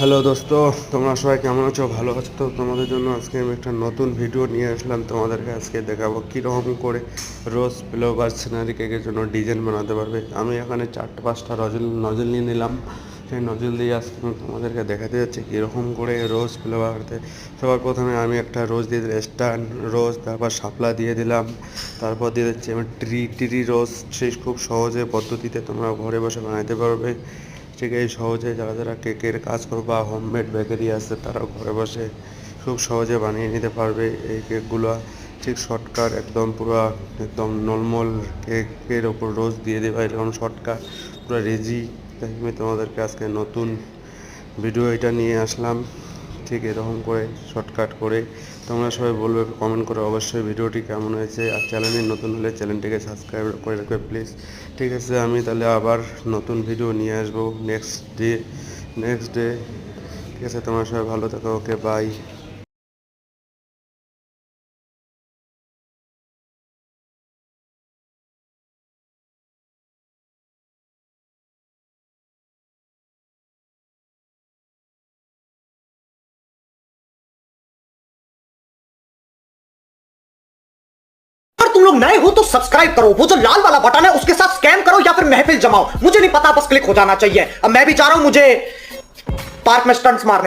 Hello দোস্ত, তোমরা সবাই কেমন আছো? ভালো আছো তো? তোমাদের জন্য আজকে আমি একটা নতুন ভিডিও নিয়ে আসলাম। তোমাদেরকে আজকে দেখাবো কীরকম করে রোজ ফ্লেভার সিনারি কেকের জন্য ডিজাইন বানাতে পারবে। আমি এখানে 4-5টা নজল নিয়ে নিলাম। সেই নজল দিয়ে আজকে আমি তোমাদেরকে দেখাতে যাচ্ছি কীরকম করে রোজ ফ্লেভারতে। সবার প্রথমে আমি একটা রোজ দিয়ে দিলাম, স্ট্যান্ড রোজ, তারপর শাপলা দিয়ে দিলাম, তারপর দিয়ে দিচ্ছি আমি ট্রি রোজ। সেই খুব সহজে পদ্ধতিতে তোমরা ঘরে বসে বানাতে পারবে। ঠিক এই সহজে যারা যারা কেকের কাজ করো বা হোমমেড বেকারি আছে তারা ঘরে বসে খুব সহজে বানিয়ে নিতে পারবে এই কেকগুলো। ঠিক শর্টকাট একদম পুরো একদম নর্মাল কেকের ওপর রোজ দিয়ে দেবা, এরকম শর্টকাট পুরো রেজি। তাই আমি তোমাদেরকে আজকে নতুন ভিডিও এটা নিয়ে আসলাম। ঠিক এরকম করে শর্টকাট করে তোমরা সবাই বলবে, কমেন্ট করে অবশ্যই ভিডিওটি কেমন হয়েছে। আর চ্যানেলে নতুন হলে চ্যানেলটিকে সাবস্ক্রাইব করে রাখবে প্লিজ। ঠিক আছে, আমি তাহলে আবার নতুন ভিডিও নিয়ে আসবো নেক্সট ডে। ঠিক আছে, তোমরা সবাই ভালো থাকো। ওকে, বাই। अगर तुम लोग नए हो तो सब्सक्राइब करो, वो जो लाल वाला बटन है उसके साथ स्कैम करो या फिर महफिल जमाओ, मुझे नहीं पता, बस क्लिक हो जाना चाहिए। अब मैं भी चाह रहा हूं मुझे पार्क में स्टंट्स मारने।